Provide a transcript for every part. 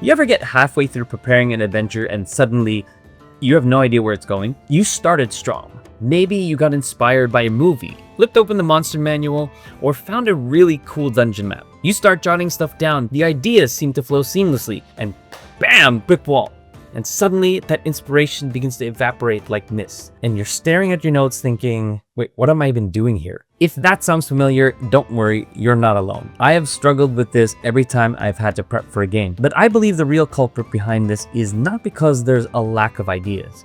You ever get halfway through preparing an adventure and suddenly you have no idea where it's going? You started strong. Maybe you got inspired by a movie, flipped open the monster manual, or found a really cool dungeon map. You start jotting stuff down, the ideas seem to flow seamlessly, and bam, brick wall. And suddenly that inspiration begins to evaporate like mist. And you're staring at your notes thinking, wait, what am I even doing here? If that sounds familiar, don't worry, you're not alone. I have struggled with this every time I've had to prep for a game. But I believe the real culprit behind this is not because there's a lack of ideas,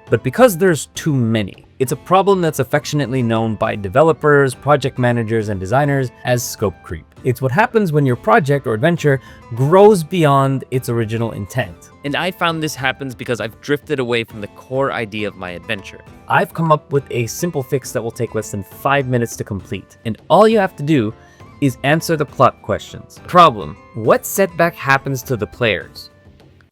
but because there's too many. It's a problem that's affectionately known by developers, project managers, and designers as scope creep. It's what happens when your project or adventure grows beyond its original intent. And I found this happens because I've drifted away from the core idea of my adventure. I've come up with a simple fix that will take less than 5 minutes to complete. And all you have to do is answer the plot questions. Problem: what setback happens to the players?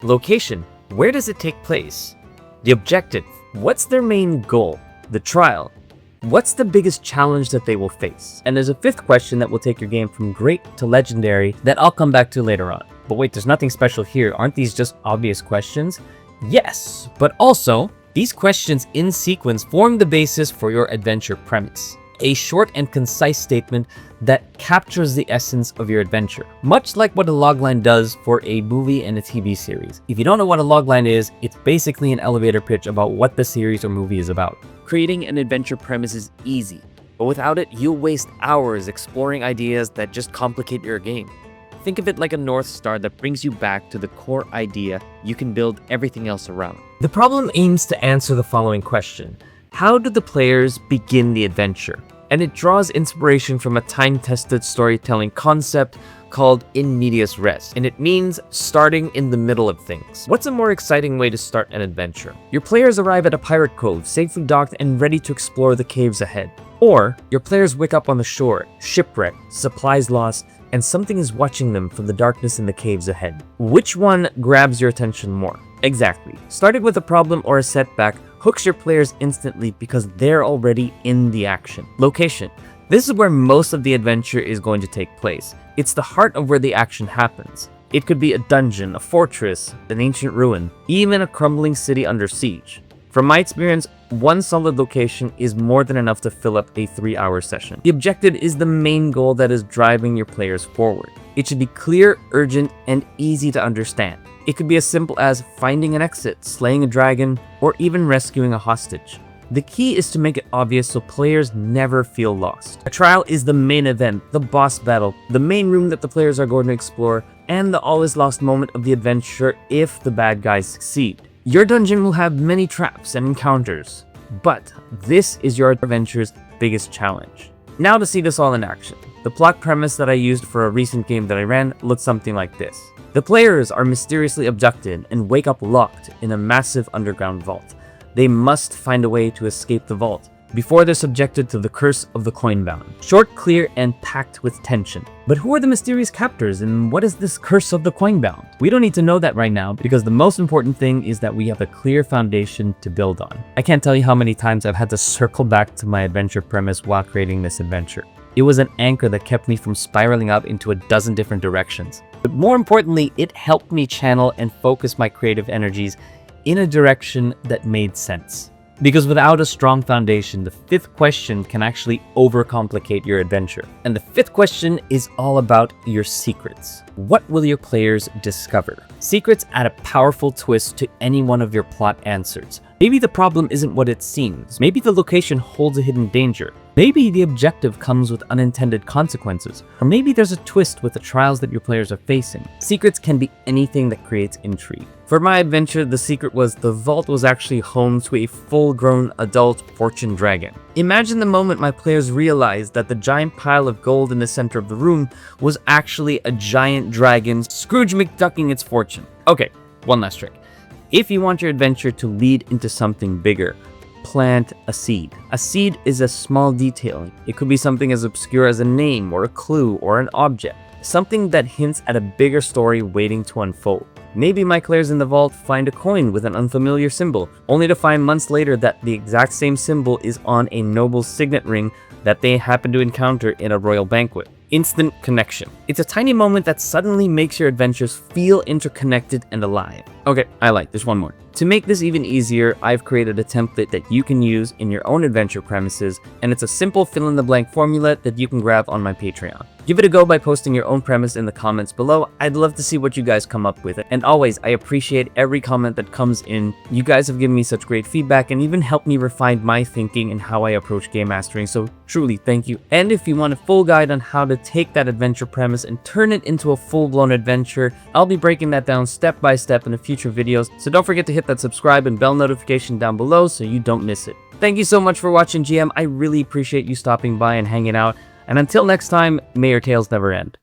Location: where does it take place? The objective: what's their main goal? The trial: what's the biggest challenge that they will face? And there's a fifth question that will take your game from great to legendary that I'll come back to later on. But wait, there's nothing special here. Aren't these just obvious questions? Yes, but also, these questions in sequence form the basis for your adventure premise. A short and concise statement that captures the essence of your adventure, much like what a logline does for a movie and a TV series. If you don't know what a logline is, it's basically an elevator pitch about what the series or movie is about. Creating an adventure premise is easy, but without it, you'll waste hours exploring ideas that just complicate your game. Think of it like a North Star that brings you back to the core idea you can build everything else around. The problem aims to answer the following question: how do the players begin the adventure? And it draws inspiration from a time-tested storytelling concept called in medias res, and it means starting in the middle of things. What's a more exciting way to start an adventure? Your players arrive at a pirate cove, safely docked and ready to explore the caves ahead. Or your players wake up on the shore, shipwrecked, supplies lost, and something is watching them from the darkness in the caves ahead. Which one grabs your attention more? Exactly. Starting with a problem or a setback hooks your players instantly because they're already in the action. Location: this is where most of the adventure is going to take place. It's the heart of where the action happens. It could be a dungeon, a fortress, an ancient ruin, even a crumbling city under siege. From my experience, one solid location is more than enough to fill up a 3-hour session. The objective is the main goal that is driving your players forward. It should be clear, urgent, and easy to understand. It could be as simple as finding an exit, slaying a dragon, or even rescuing a hostage. The key is to make it obvious so players never feel lost. A trial is the main event, the boss battle, the main room that the players are going to explore, and the all is lost moment of the adventure if the bad guys succeed. Your dungeon will have many traps and encounters, but this is your adventure's biggest challenge. Now to see this all in action. The plot premise that I used for a recent game that I ran looked something like this. The players are mysteriously abducted and wake up locked in a massive underground vault. They must find a way to escape the vault before they're subjected to the curse of the coin-bound. Short, clear, and packed with tension. But who are the mysterious captors and what is this curse of the coin-bound? We don't need to know that right now because the most important thing is that we have a clear foundation to build on. I can't tell you how many times I've had to circle back to my adventure premise while creating this adventure. It was an anchor that kept me from spiraling out into a dozen different directions. But more importantly, it helped me channel and focus my creative energies in a direction that made sense. Because without a strong foundation, the fifth question can actually overcomplicate your adventure. And the fifth question is all about your secrets. What will your players discover? Secrets add a powerful twist to any one of your plot answers. Maybe the problem isn't what it seems. Maybe the location holds a hidden danger. Maybe the objective comes with unintended consequences. Or maybe there's a twist with the trials that your players are facing. Secrets can be anything that creates intrigue. For my adventure, the secret was the vault was actually home to a full-grown adult fortune dragon. Imagine the moment my players realized that the giant pile of gold in the center of the room was actually a giant dragon, Scrooge McDucking its fortune. Okay, one last trick. If you want your adventure to lead into something bigger, plant a seed. A seed is a small detail. It could be something as obscure as a name or a clue or an object. Something that hints at a bigger story waiting to unfold. Maybe my players in the vault find a coin with an unfamiliar symbol, only to find months later that the exact same symbol is on a noble's signet ring that they happen to encounter in a royal banquet. instant connection. It's a tiny moment that suddenly makes your adventures feel interconnected and alive. Okay, I like this one more. To make this even easier, I've created a template that you can use in your own adventure premises, and it's a simple fill-in-the-blank formula that you can grab on my Patreon. Give it a go by posting your own premise in the comments below. I'd love to see what you guys come up with. And always, I appreciate every comment that comes in. You guys have given me such great feedback and even helped me refine my thinking and how I approach game mastering, so truly thank you. And if you want a full guide on how to take that adventure premise and turn it into a full-blown adventure, I'll be breaking that down step by step in the future videos, so don't forget to hit that subscribe and bell notification down below so you don't miss it. Thank you so much for watching, GM. I really appreciate you stopping by and hanging out. And until next time, may your tales never end.